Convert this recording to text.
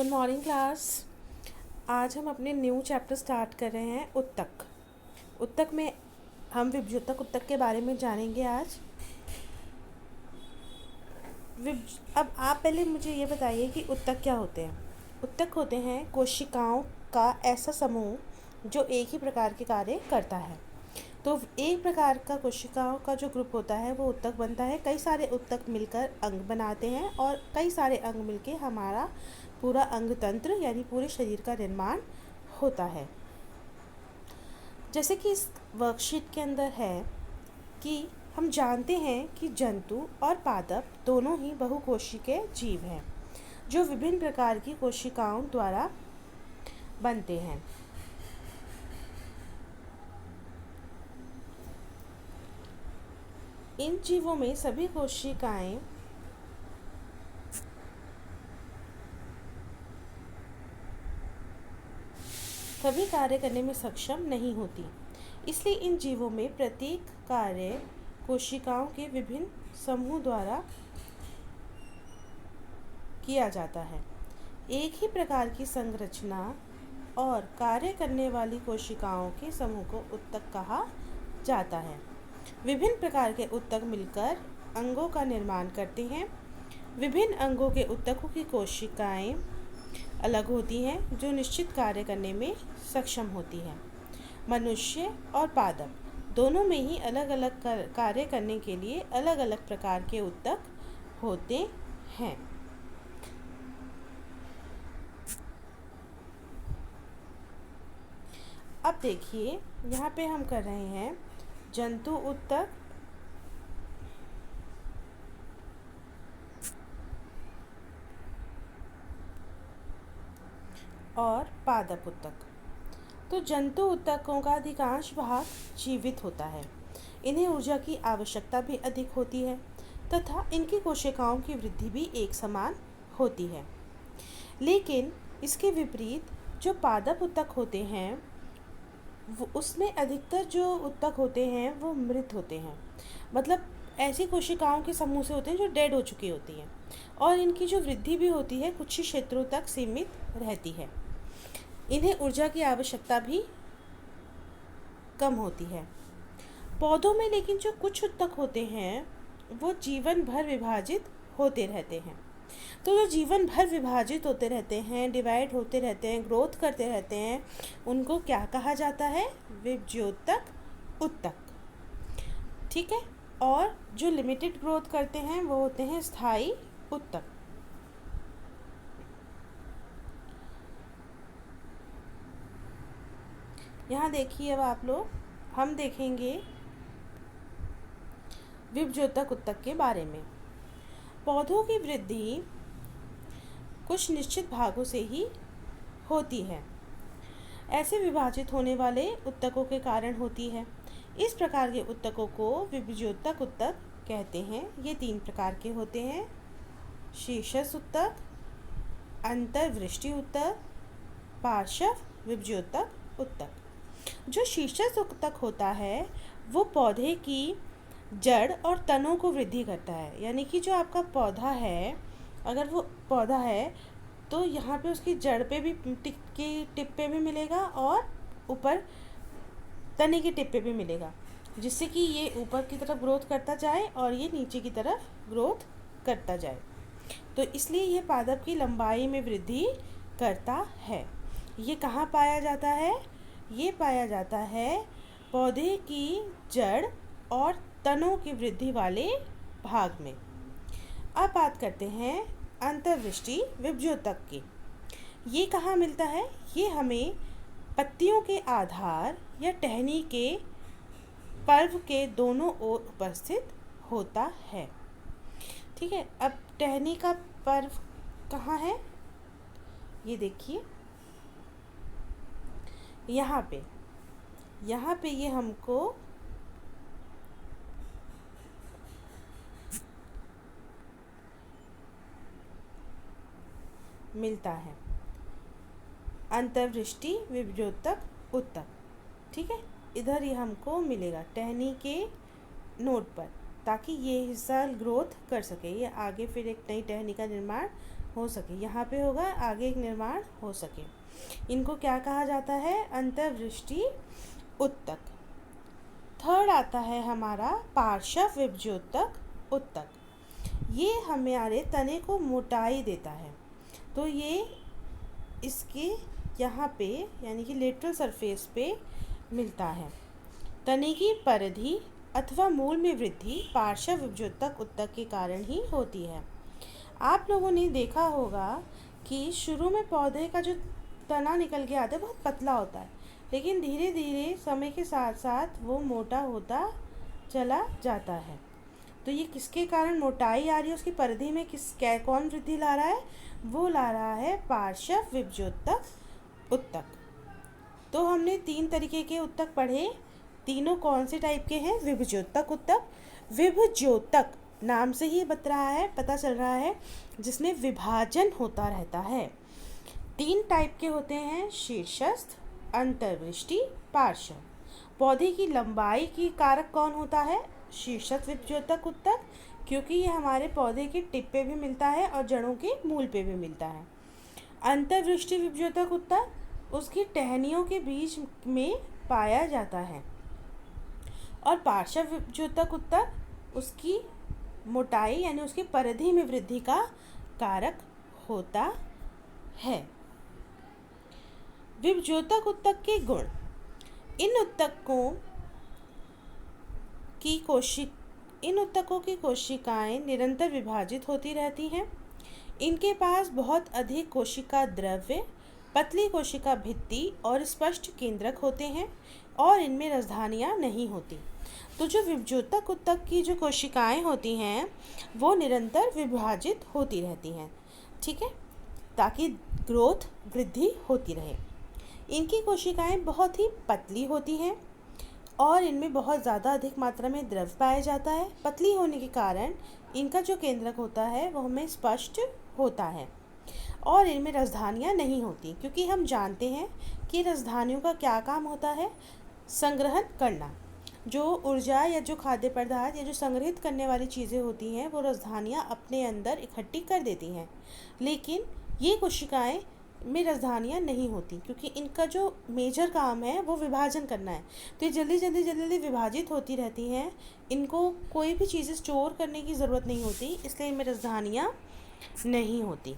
Good morning class. आज हम अपने न्यू चैप्टर स्टार्ट कर रहे हैं उत्तक। उत्तक में हम विभज्योतक उत्तक के बारे में जानेंगे आज। अब आप पहले मुझे ये बताइए कि उत्तक क्या होते हैं। उत्तक होते हैं कोशिकाओं का ऐसा समूह जो एक ही प्रकार के कार्य करता है। तो एक प्रकार का कोशिकाओं का जो ग्रुप होता है वो उत्तक बनता है। कई सारे उत्तक मिलकर अंग बनाते हैं और कई सारे अंग मिलके हमारा पूरा अंग तंत्र यानी पूरे शरीर का निर्माण होता है। जैसे कि इस वर्कशीट के अंदर है कि हम जानते हैं कि जंतु और पादप दोनों ही बहुकोशिकीय जीव हैं जो विभिन्न प्रकार की कोशिकाओं द्वारा बनते हैं। इन जीवों में सभी कोशिकाएं सभी कार्य करने में सक्षम नहीं होती, इसलिए इन जीवों में प्रत्येक कार्य कोशिकाओं के विभिन्न समूह द्वारा किया जाता है। एक ही प्रकार की संरचना और कार्य करने वाली कोशिकाओं के समूह को उत्तक कहा जाता है। विभिन्न प्रकार के उत्तक मिलकर अंगों का निर्माण करते हैं। विभिन्न अंगों के उत्तकों की कोशिकाएं अलग होती हैं जो निश्चित कार्य करने में सक्षम होती हैं। मनुष्य और पादप दोनों में ही अलग अलग कार्य करने के लिए अलग अलग प्रकार के उत्तक होते हैं। अब देखिए यहाँ पे हम कर रहे हैं जंतु उत्तक और पादप उत्तक। तो जंतु उत्तकों का अधिकांश भाग जीवित होता है। इन्हें ऊर्जा की आवश्यकता भी अधिक होती है तथा इनकी कोशिकाओं की वृद्धि भी एक समान होती है। लेकिन इसके विपरीत जो पादप उत्तक होते हैं वो उसमें अधिकतर जो उत्तक होते हैं वो मृत होते हैं, मतलब ऐसी कोशिकाओं के समूह से होते हैं जो डेड हो चुकी होती हैं और इनकी जो वृद्धि भी होती है कुछ ही क्षेत्रों तक सीमित रहती है। इन्हें ऊर्जा की आवश्यकता भी कम होती है। पौधों में लेकिन जो कुछ उत्तक होते हैं वो जीवन भर विभाजित होते रहते हैं। तो जो जीवन भर विभाजित होते रहते हैं, डिवाइड होते रहते हैं, ग्रोथ करते रहते हैं, उनको क्या कहा जाता है? विभज्योतक उत्तक। ठीक है। और जो लिमिटेड ग्रोथ करते हैं वो होते हैं स्थायी उत्तक। यहाँ देखिए अब आप लोग हम देखेंगे विभज्योतक उत्तक के बारे में। पौधों की वृद्धि कुछ निश्चित भागों से ही होती है। ऐसे विभाजित होने वाले उत्तकों के कारण होती है। इस प्रकार के उत्तकों को विभज्योतक उत्तक कहते हैं। ये 3 प्रकार के होते हैं: शीर्षस्थ उत्तक, अंतर्वृष्टि उत्तक, पार्श्व विभज्योतक उत्तक। जो शीर्षस्थ उत्तक होता है वो पौधे की जड़ और तनों को वृद्धि करता है। यानी कि जो आपका पौधा है, अगर वो पौधा है तो यहाँ पे उसकी जड़ पे भी टिप पे भी मिलेगा और ऊपर तने की टिप पे भी मिलेगा, जिससे कि ये ऊपर की तरफ ग्रोथ करता जाए और ये नीचे की तरफ ग्रोथ करता जाए। तो इसलिए ये पादप की लंबाई में वृद्धि करता है। ये कहाँ पाया जाता है? ये पाया जाता है पौधे की जड़ और तनों की वृद्धि वाले भाग में। अब बात करते हैं अंतर्वृष्टि विभज्योतक की। ये कहाँ मिलता है? ये हमें पत्तियों के आधार या टहनी के पर्व के दोनों ओर उपस्थित होता है। ठीक है। अब टहनी का पर्व कहाँ है? ये देखिए यहाँ पे ये हमको मिलता है अंतर्वृष्टि विभज्योतक उत्तक। ठीक है। इधर ये हमको मिलेगा टहनी के नोड पर, ताकि ये हिस्सा ग्रोथ कर सके, ये आगे फिर एक नई टहनी का निर्माण हो सके, यहाँ पे होगा आगे एक निर्माण हो सके। इनको क्या कहा जाता है? अंतर्वृष्टि उत्तक। थर्ड आता है हमारा पार्श्व विभज्योतक उत्तक। ये हमारे तने को मोटाई देता है। तो ये इसके यहाँ पे यानी कि लेटरल सरफेस पे मिलता है। तने की परिधि अथवा मूल में वृद्धि पार्श्व विभज्योतक उत्तक के कारण ही होती है। आप लोगों ने देखा होगा कि शुरू में पौधे का जो तना निकल के आता है बहुत पतला होता है, लेकिन धीरे धीरे समय के साथ साथ वो मोटा होता चला जाता है। तो ये किसके कारण मोटाई आ रही है? उसकी परिधि में कौन वृद्धि ला रहा है? वो ला रहा है पार्श्व विभज्योतक उत्तक। तो हमने 3 तरीके के उत्तक पढ़े। तीनों कौन से टाइप के हैं? विभज्योतक उत्तक। विभज्योतक नाम से ही पता चल रहा है जिसमें विभाजन होता रहता है। 3 टाइप के होते हैं, शीर्षस्थ, अंतर्वृष्टि, पार्श्व। पौधे की लंबाई की कारक कौन होता है? शीर्षस्थ विभज्योतक उत्तक, क्योंकि ये हमारे पौधे के टिप पे भी मिलता है और जड़ों के मूल पे भी मिलता है। अंतर्वृष्टि विभज्योतक उत्तक उसकी टहनियों के बीच में पाया जाता है। और पार्श्व विभज्योतक उत्तक उसकी मोटाई यानी उसकी परिधि में वृद्धि का कारक होता है। विभज्योतक उत्तक के गुण। इन उत्तकों की कोशिकाएं निरंतर विभाजित होती रहती हैं। इनके पास बहुत अधिक कोशिका द्रव्य, पतली कोशिका भित्ति और स्पष्ट केंद्रक होते हैं और इनमें राजधानियाँ नहीं होती। तो जो विभज्योतक उत्तक की जो कोशिकाएं होती हैं वो निरंतर विभाजित होती रहती हैं, ठीक है, ताकि ग्रोथ वृद्धि होती रहे। इनकी कोशिकाएं बहुत ही पतली होती हैं और इनमें बहुत ज़्यादा अधिक मात्रा में द्रव्य पाया जाता है। पतली होने के कारण इनका जो केंद्रक होता है वह हमें स्पष्ट होता है और इनमें राजधानियाँ नहीं होती, क्योंकि हम जानते हैं कि राजधानियों का क्या काम होता है? संग्रहण करना। जो ऊर्जा या जो खाद्य पदार्थ या जो संग्रहित करने वाली चीज़ें होती हैं वो राजधानियाँ अपने अंदर इकट्ठी कर देती हैं, लेकिन ये कोशिकाएं में राजधानियाँ नहीं होती, क्योंकि इनका जो मेजर काम है वो विभाजन करना है। तो ये जल्दी विभाजित होती रहती हैं। इनको कोई भी चीज़ें स्टोर करने की ज़रूरत नहीं होती, इसलिए इनमें राजधानियाँ नहीं होती।